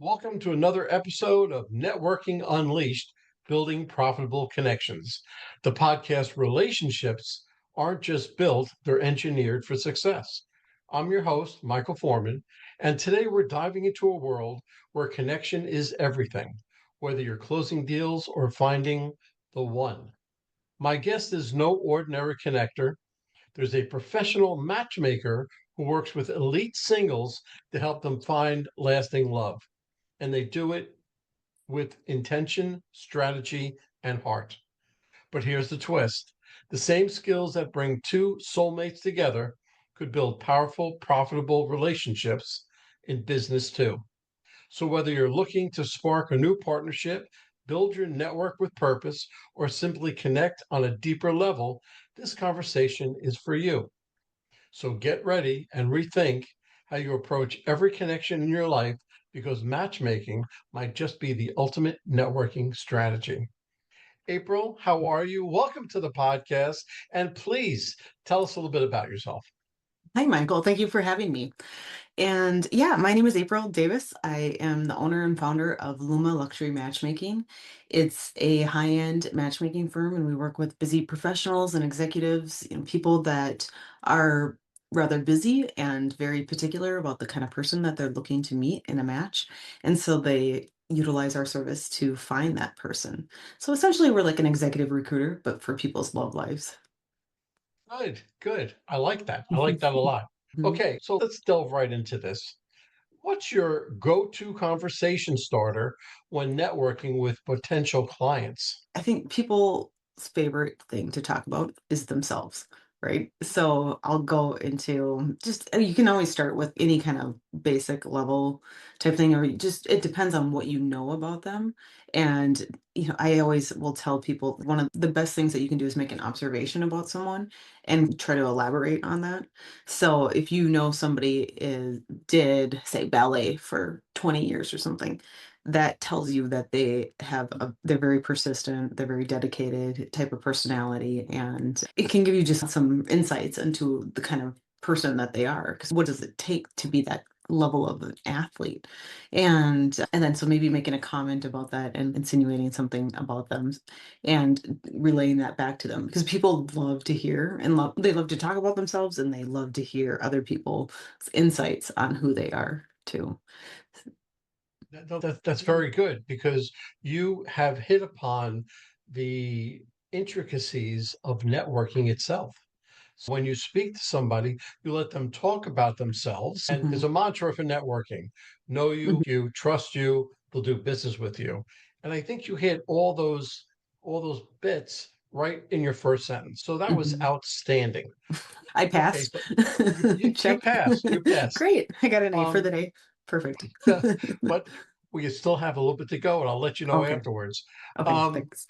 Welcome to another episode of Networking Unleashed, Building Profitable Connections. The podcast relationships aren't just built, they're engineered for success. I'm your host, Michael Forman, and today we're diving into a world where connection is everything, whether you're closing deals or finding the one. My guest is no ordinary connector. There's a professional matchmaker who works with elite singles to help them find lasting love, and they do it with intention, strategy, and heart. But here's the twist: the same skills that bring two soulmates together could build powerful, profitable relationships in business too. So, whether you're looking to spark a new partnership, build your network with purpose, or simply connect on a deeper level, this conversation is for you. So get ready and rethink how you approach every connection in your life, because matchmaking might just be the ultimate networking strategy. April, how are you? Welcome to the podcast. And please tell us a little bit about yourself. Hi, Michael. Thank you for having me. And yeah, my name is April Davis. I am the owner and founder of Luma Luxury Matchmaking. It's a high-end matchmaking firm, and we work with busy professionals and executives, people that are rather busy and very particular about the kind of person that they're looking to meet in a match. And so they utilize our service to find that person. So essentially, we're like an executive recruiter, but for people's love lives. Good, good. I like that. I like that a lot. Okay, so let's delve right into this. What's your go to conversation starter when networking with potential clients? I think people's favorite thing to talk about is themselves, right? So I'll go into just, you can always start with any kind of basic level type thing, or just, it depends on what you know about them. And, I always will tell people one of the best things that you can do is make an observation about someone and try to elaborate on that. So if you know somebody did, say, ballet for 20 years or something, that tells you that they're very persistent, they're very dedicated type of personality, and it can give you just some insights into the kind of person that they are. Because what does it take to be that level of an athlete? And then so maybe making a comment about that and insinuating something about them and relaying that back to them, because people love to hear and they love to talk about themselves, and they love to hear other people's insights on who they are too. That's very good, because you have hit upon the intricacies of networking itself. So when you speak to somebody, you let them talk about themselves. And there's Mhm. a mantra for networking: know you, trust you, they'll do business with you. And I think you hit all those bits right in your first sentence. So that was Mhm. outstanding. I Okay, passed. so you Check. passed. You passed. Great. I got an A for Um, the day. Perfect. but we still have a little bit to go, and I'll let you know Okay. afterwards. Okay. Um, Thanks.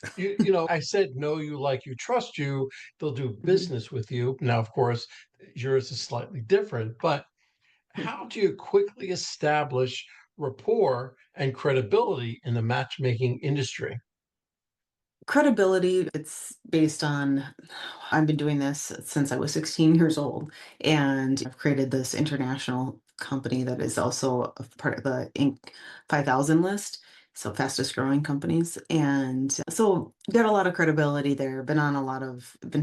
I said know you, like you, trust you. They'll do Mhm. business with you. Now, of course, yours is slightly different, but how do you quickly establish rapport and credibility in the matchmaking industry? Credibility, it's based on, I've been doing this since I was 16 years old, and I've created this international company that is also a part of the Inc. 5000 list, so fastest growing companies. And so got a lot of credibility there, been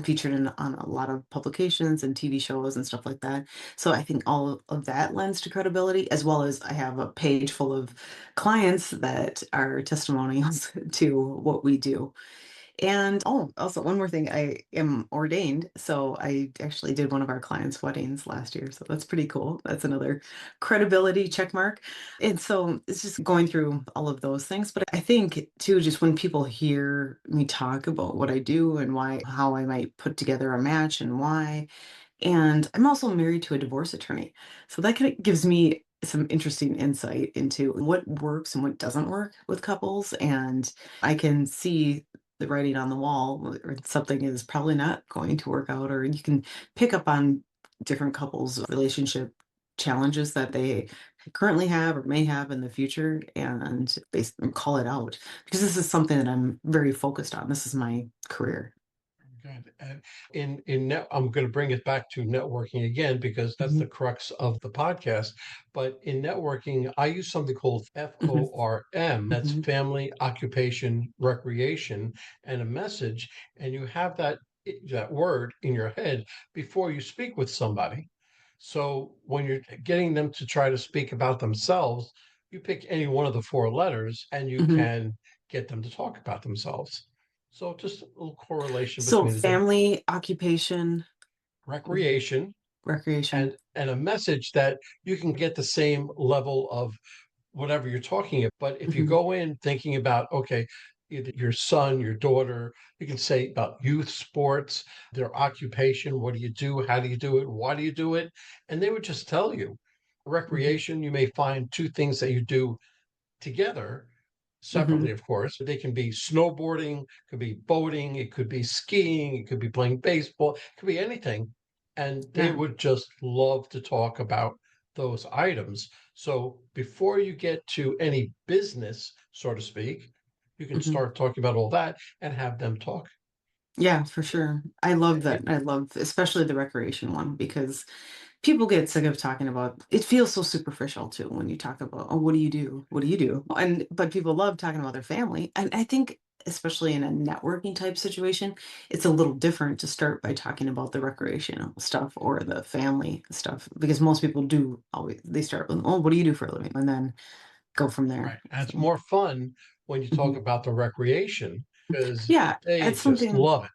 featured on a lot of publications and TV shows and stuff like that. So I think all of that lends to credibility, as well as I have a page full of clients that are testimonials to what we do. And oh, also one more thing, I am ordained. So I actually did one of our clients' weddings last year. So that's pretty cool. That's another credibility check mark. And so it's just going through all of those things. But I think too, just when people hear me talk about what I do and how I might put together a match and why. And I'm also married to a divorce attorney. So that kind of gives me some interesting insight into what works and what doesn't work with couples. And I can see the writing on the wall, or something is probably not going to work out, or you can pick up on different couples' relationship challenges that they currently have or may have in the future, and call it out, because this is something that I'm very focused on. This is my career. Good. And I'm going to bring it back to networking again because that's Mhm, the crux of the podcast. But in networking, I use something called mhm, FORM. That's mhm, family, occupation, recreation, and a message. And you have that word in your head before you speak with somebody. So when you're getting them to try to speak about themselves, you pick any one of the four letters and you mhm. can get them to talk about themselves. So just a little correlation So between the different family, occupation, recreation recreation. and a message that you can get the same level of whatever you're talking about. But if you Mhm, go in thinking about, okay, either your son, your daughter, you can say about youth sports, their occupation, what do you do, how do you do it, why do you do it? And they would just tell you. mhm, Recreation, you may find two things that you do together, mhm. separately, of course. They can be snowboarding, could be boating, it could be skiing, it could be playing baseball, it could be anything. And they Yeah. would just love to talk about those items. So before you get to any business, so to speak, you can Mhm. start talking about all that and have them talk. Yeah, for sure. I love that. It, I love especially the recreation one because people get sick of talking about it feels so superficial too when you talk about, "Oh, what do you do? What do you do?" And but people love talking about their family. And I think especially in a networking type situation, it's a little different to start by talking about the recreational stuff or the family stuff because most people do always they start with, "Oh, what do you do for a living?" and then go from there. right. And it's So, more fun when you talk mhm. about the recreation because Yeah, they it's just something love it.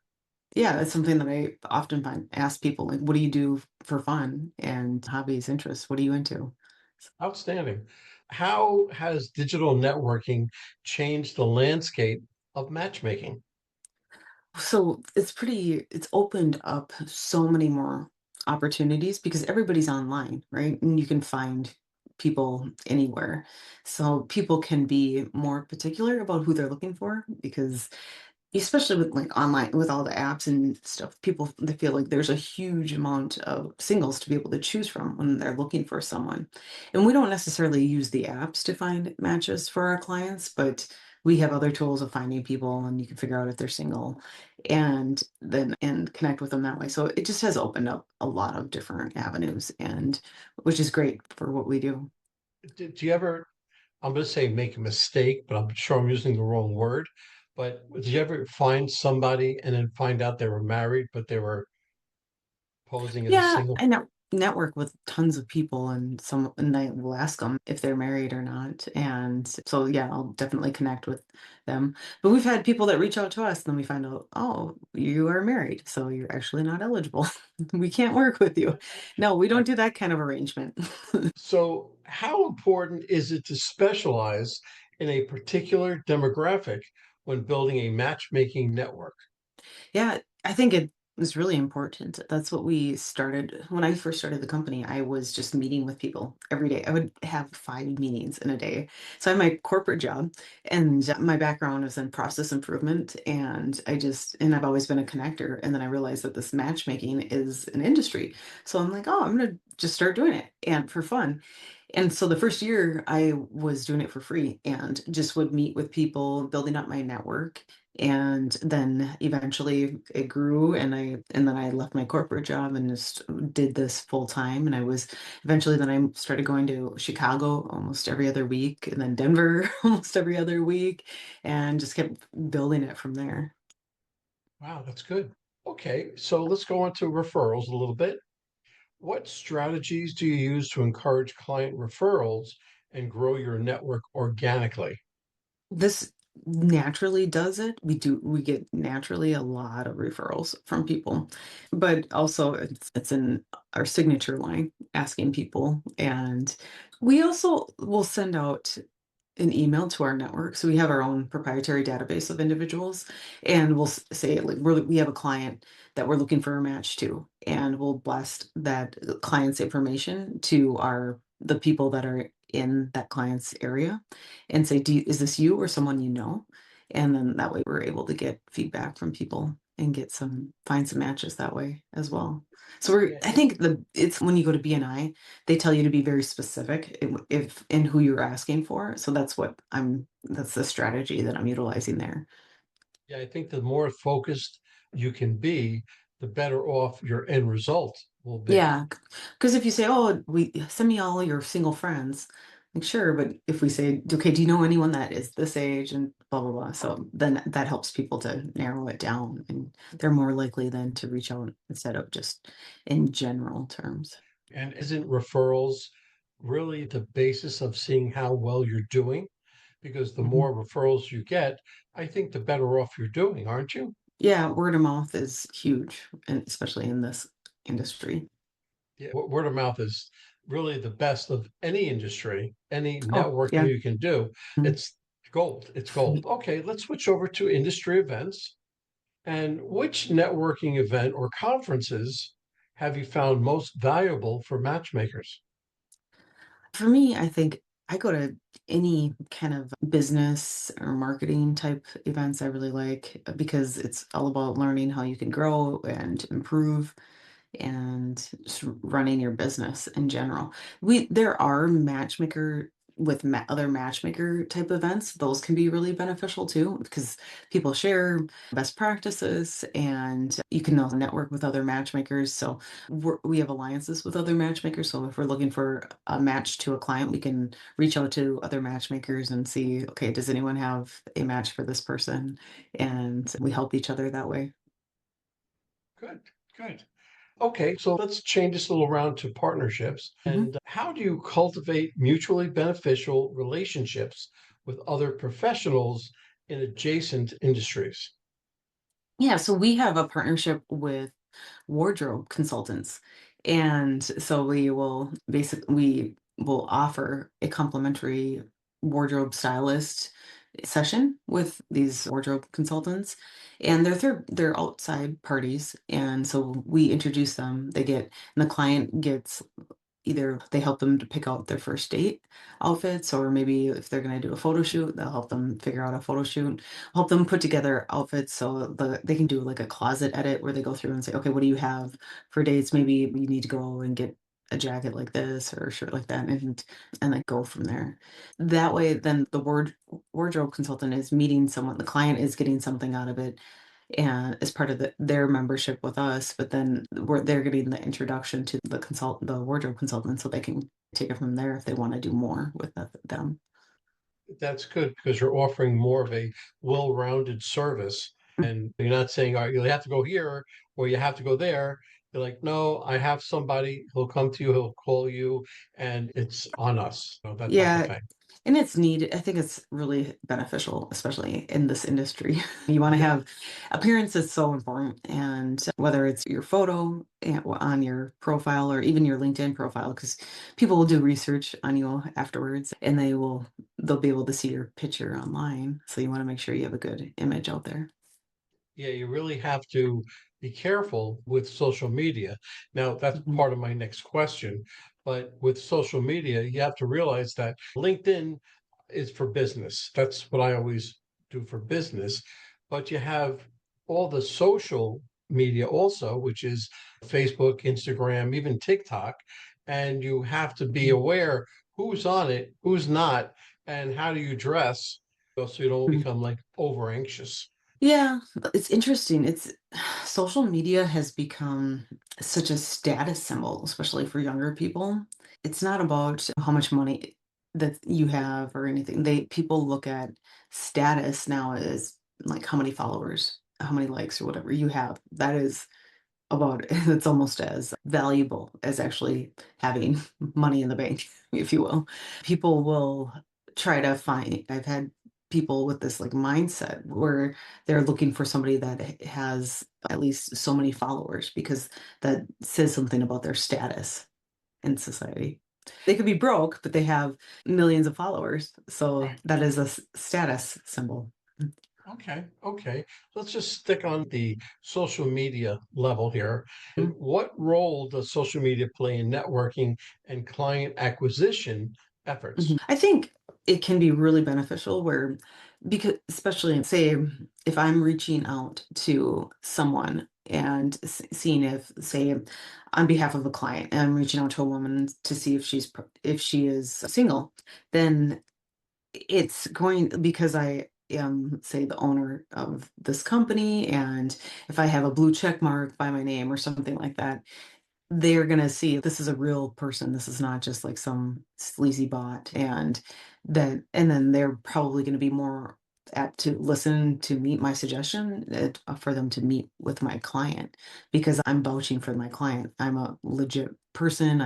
yeah, that's something that I often find ask people, like, "What do you do for fun and hobbies, interests? What are you into?" Outstanding. How has digital networking changed the landscape of matchmaking? So it's opened up so many more opportunities because everybody's online, right? And you can find people anywhere. So people can be more particular about who they're looking for because especially with like online with all the apps and stuff, people they feel like there's a huge amount of singles to be able to choose from when they're looking for someone. And we don't necessarily use the apps to find matches for our clients, but we have other tools of finding people and you can figure out if they're single and then and connect with them that way. So it just has opened up a lot of different avenues and which is great for what we do. Do you ever, I'm going to say make a mistake, but I'm sure I'm using the wrong word. But did you ever find somebody and then find out they were married, but they were posing as a Yeah, single? I network with tons of people and I will ask them if they're married or not. And so yeah, I'll definitely connect with them. But we've had people that reach out to us and then we find out, oh, you are married, so you're actually not eligible. We can't work with you. No, we don't Right. do that kind of arrangement. So, how important is it to specialize in a particular demographic when building a matchmaking network? Yeah, I think it was really important. That's what we started when I first started the company. I was just meeting with people every day. I would have 5 meetings in a day. So I have my corporate job, and my background is in process improvement. And I've always been a connector. And then I realized that this matchmaking is an industry. So I'm like, oh, I'm going to just start doing it and for fun. And so the first year I was doing it for free and just would meet with people, building up my network. And then eventually it grew and then I left my corporate job and just did this full time. And I was eventually then I started going to Chicago almost every other week and then Denver almost every other week and just kept building it from there. Wow, that's good. Okay, so let's go on to referrals a little bit. What strategies do you use to encourage client referrals and grow your network organically? This naturally does it. We get naturally a lot of referrals from people, but also it's in our signature line asking people. And we also will send out an email to our network. So we have our own proprietary database of individuals, and we'll say like we have a client that we're looking for a match to, and we'll blast that client's information to our the people that are in that client's area, and say, is this you or someone you know? And then that way we're able to get feedback from people and get some find some matches that way as well. So Yeah, I think it's when you go to BNI, they tell you to be very specific if in who you're asking for. So that's the strategy that I'm utilizing there. yeah, I think the more focused you can be, the better off your end result will be. Yeah, because if you say, "Oh, we send me all your single friends," like sure, but if we say, "Okay, do you know anyone that is this age and blah blah blah," so then that helps people to narrow it down, and they're more likely then to reach out instead of just in general terms. And isn't referrals really the basis of seeing how well you're doing? Because the Mhm. more referrals you get, I think the better off you're doing, aren't you? Yeah, word of mouth is huge, and especially in this industry. Yeah, word of mouth is really the best of any industry, any Oh, networking yeah. you can do. Mhm. It's gold. It's gold. Okay, let's switch over to industry events. And which networking event or conferences have you found most valuable for matchmakers? For me, I think I go to any kind of business or marketing type events I really like because it's all about learning how you can grow and improve and just running your business in general. There are matchmaker with other matchmaker type events. Those can be really beneficial too because people share best practices and you can also network with other matchmakers. So we have alliances with other matchmakers. So if we're looking for a match to a client, we can reach out to other matchmakers and see, okay, does anyone have a match for this person? And we help each other that way. Good, good. Okay, so let's change this a little around to partnerships. Mhm. And how do you cultivate mutually beneficial relationships with other professionals in adjacent industries? Yeah, so we have a partnership with wardrobe consultants. And so we will offer a complimentary wardrobe stylist session with these wardrobe consultants. And they're outside parties. And so we introduce them. And the client gets either they help them to pick out their first date outfits, or maybe if they're going to do a photo shoot, they'll help them figure out a photo shoot, help them put together outfits so they can do like a closet edit where they go through and say, okay, what do you have for dates? Maybe you need to go and get a jacket like this or a shirt like that, and then go from there. That way, then the wardrobe consultant is meeting someone, the client is getting something out of it, and as part of their membership with us, but then they're getting the introduction to the wardrobe consultant, so they can take it from there if they want to do more with them. That's good because you're offering more of a well-rounded service. And you're not saying, all right, you have to go here or you have to go there. You're like, no, I have somebody, he'll come to you, he'll call you, and it's on us. That type of Yeah, thing. and it's needed. I think it's really beneficial, especially in this industry. You want to Yeah. have appearance is so important, and whether it's your photo on your profile or even your LinkedIn profile, because people will do research on you afterwards, and they'll be able to see your picture online. So you want to make sure you have a good image out there. Yeah, you really have to be careful with social media. Now, that's Mhm. part of my next question. But with social media, you have to realize that LinkedIn is for business. That's what I always do for business. But you have all the social media also, which is Facebook, Instagram, even TikTok. And you have to be aware who's on it, who's not, and how do you dress so you don't Mhm. become like over anxious. Yeah, it's interesting. It's social media has become such a status symbol, especially for younger people. It's not about how much money that you have or anything. People look at status now as like how many followers, how many likes or whatever you have. That is about it's almost as valuable as actually having money in the bank, if you will. People will try to find I've had people with this like mindset where they're looking for somebody that has at least so many followers because that says something about their status in society. They could be broke, but they have millions of followers. So Right. that is a status symbol. Okay, okay. Let's just stick on the social media level here. And what role does social media play in networking and client acquisition efforts? Mhm. I think it can be really beneficial because especially say if I'm reaching out to someone and seeing if say on behalf of a client and I'm reaching out to a woman to see if she is single, then it's going because am, say, the owner of this company, and if I have a blue check mark by my name or something like that, they're gonna see this is a real person. This is not just like some sleazy bot, and then they're probably gonna be more apt to listen to meet my suggestion for them to meet with my client because I'm vouching for my client. I'm a legit person.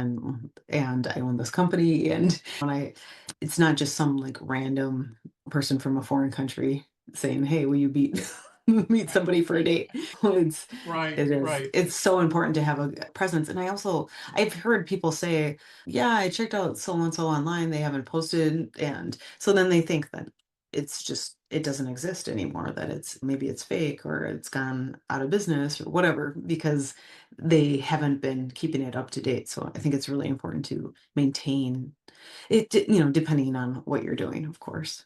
And I own this company, and when I, it's not just some like random person from a foreign country saying, "Hey, will you beat meet somebody for a date?" It's Right, it is. right. It's so important to have a presence. And I've heard people say, yeah, I checked out so and so online. They haven't posted. And so then they think that it doesn't exist anymore, that maybe it's fake or it's gone out of business or whatever, because they haven't been keeping it up to date. So I think it's really important to maintain it, depending on what you're doing, of course.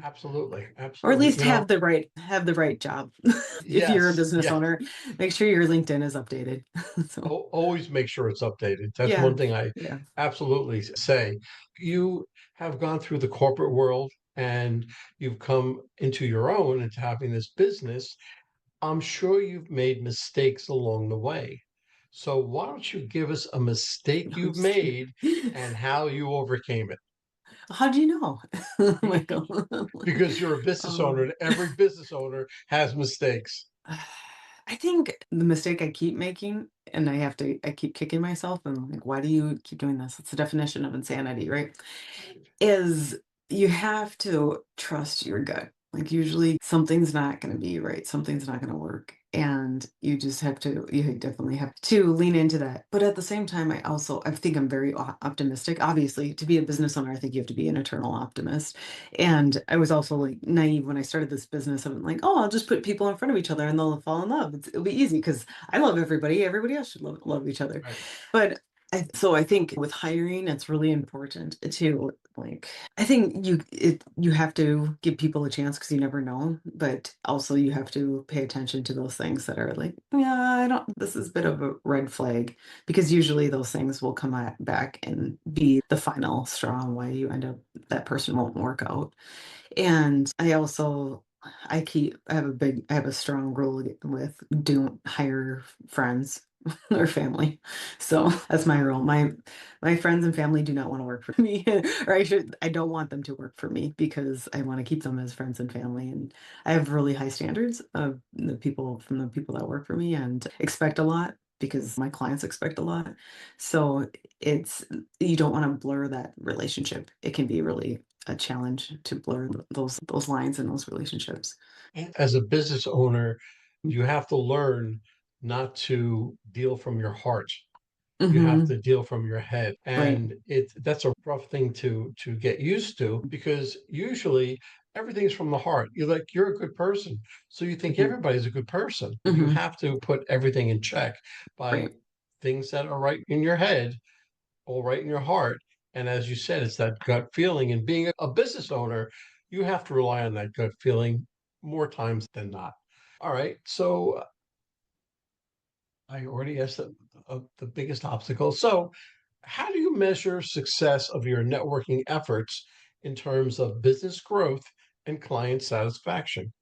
Absolutely, Or at absolutely. least have the right job. If you're a Yes, business yeah. owner, make sure your LinkedIn is updated. So Always make sure it's updated. That's yeah, one thing I yeah. absolutely say. You have gone through the corporate world and you've come into your own into having this business. I'm sure you've made mistakes along the way. So why don't you give us a mistake No, I'm you've just kidding. made and how you overcame it? How do you know, Michael? Because you're a business owner Um, and every business owner has mistakes. I think the mistake I keep making, and I keep kicking myself, and like, why do you keep doing this? It's the definition of insanity, right? Is you have to trust your gut. Like usually something's not going to be right. Something's not going to work. And you definitely have to lean into that. But at the same time, I think I'm very optimistic. Obviously, to be a business owner, I think you have to be an eternal optimist. And I was also like naive when I started this business. I'm like, oh, I'll just put people in front of each other and they'll fall in love. It'll be easy because I love everybody. Everybody else should love each other. Right. But so I think with hiring, it's really important to like, I think you have to give people a chance because you never know, but also you have to pay attention to those things that are like, yeah, I don't, this is a bit of a red flag, because usually those things will come back and be the final straw on why you end up, that person won't work out. And I have a strong rule with don't hire friends or family. So that's my rule. My friends and family do not want to work for me, or I don't want them to work for me because I want to keep them as friends and family. And I have really high standards of the people that work for me, and expect a lot because my clients expect a lot. So it's, you don't want to blur that relationship. It can be really a challenge to blur those lines and those relationships. As a business owner, you have to learn not to deal from your heart. You have Hmm. to deal from your head. Right. And that's a rough thing to get used to because usually everything's from the heart. You're a good person. So you think Hmm. everybody's a good person. You Hmm. have to put everything in check by Right. things that are right in your head, all right in your heart. And as you said, it's that gut feeling. And being a business owner, you have to rely on that gut feeling more times than not. All right. So I already asked the biggest obstacle. So, how do you measure success of your networking efforts in terms of business growth and client satisfaction?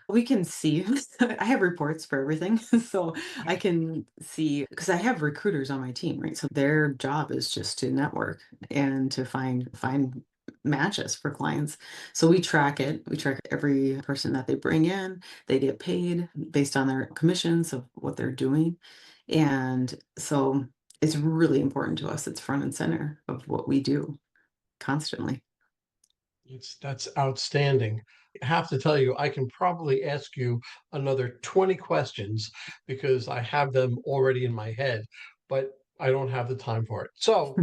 We can see, I have reports for everything. So I can see, because I have recruiters on my team, right? So their job is just to network and to find matches for clients. So we track it. We track every person that they bring in. They get paid based on their commissions of what they're doing. And so it's really important to us. It's front and center of what we do constantly. That's outstanding. I have to tell you, I can probably ask you another 20 questions because I have them already in my head, but I don't have the time for it. So,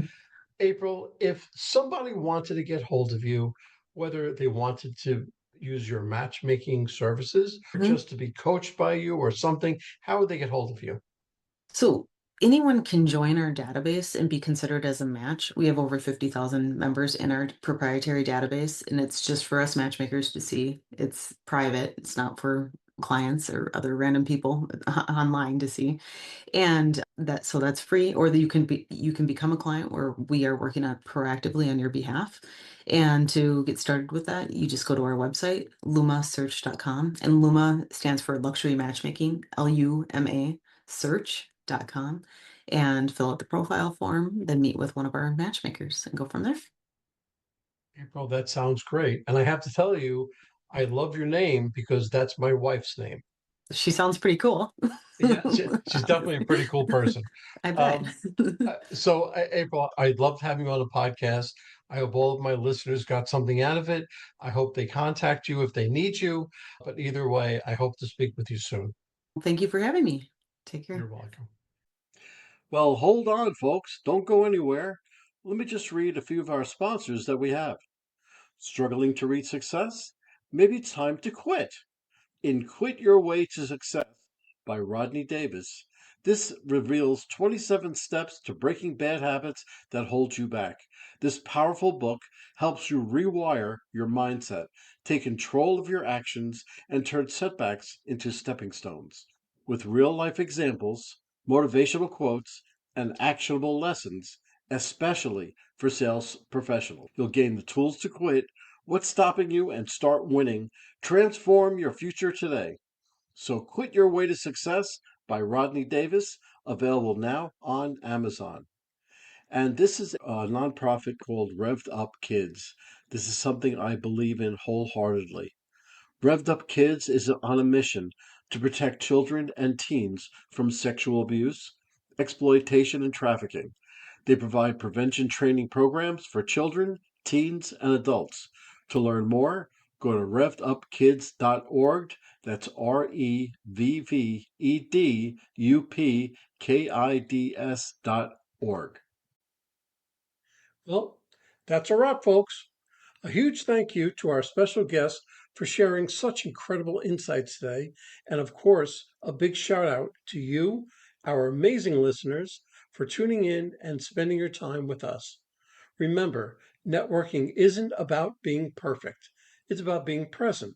April, if somebody wanted to get hold of you, whether they wanted to use your matchmaking services, Mhm. just to be coached by you or something, how would they get hold of you? So anyone can join our database and be considered as a match. We have over 50,000 members in our proprietary database, and it's just for us matchmakers to see. It's private. It's not for clients or other random people online to see. And that's free, or that you can become a client where we are working on proactively on your behalf. And to get started with that, you just go to our website, lumasearch.com, and Luma stands for Luxury Matchmaking, LUMA search.com, and fill out the profile form, then meet with one of our matchmakers and go from there. April, that sounds great. And I have to tell you, I love your name because that's my wife's name. She sounds pretty cool. Yeah, she's definitely a pretty cool person. I bet. Um, April, I loved having you on the podcast. I hope all of my listeners got something out of it. I hope they contact you if they need you. But either way, I hope to speak with you soon. Thank you for having me. Take You're care. welcome. Well, hold on, folks. Don't go anywhere. Let me just read a few of our sponsors that we have. Struggling to reach success? Maybe it's time to quit. In Quit Your Way to Success by Rodney Davis, this reveals 27 steps to breaking bad habits that hold you back. This powerful book helps you rewire your mindset, take control of your actions, and turn setbacks into stepping stones. With real life examples, motivational quotes, and actionable lessons, especially for sales professionals, you'll gain the tools to quit, what's stopping you, and start winning. Transform your future today. So Quit Your Way to Success by Rodney Davis, available now on Amazon. And this is a nonprofit called Revved Up Kids. This is something I believe in wholeheartedly. Revved Up Kids is on a mission to protect children and teens from sexual abuse, exploitation, and trafficking. They provide prevention training programs for children, teens, and adults. To learn more, go to revvedupkids.org. That's REVVEDUPKIDS.org. Well, that's a wrap, folks. A huge thank you to our special guest for sharing such incredible insights today. And of course, a big shout out to you, our amazing listeners, for tuning in and spending your time with us. Remember, networking isn't about being perfect, it's about being present.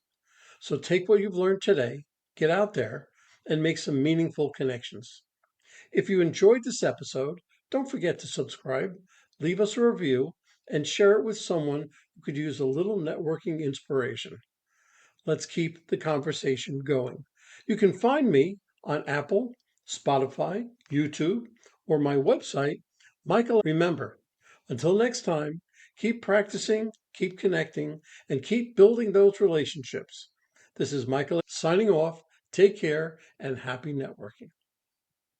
So take what you've learned today, get out there, and make some meaningful connections. If you enjoyed this episode, don't forget to subscribe, leave us a review, and share it with someone who could use a little networking inspiration. Let's keep the conversation going. You can find me on Apple, Spotify, YouTube, or my website, Michael. Remember, until next time, keep practicing, keep connecting, and keep building those relationships. This is Michael signing off. Take care and happy networking.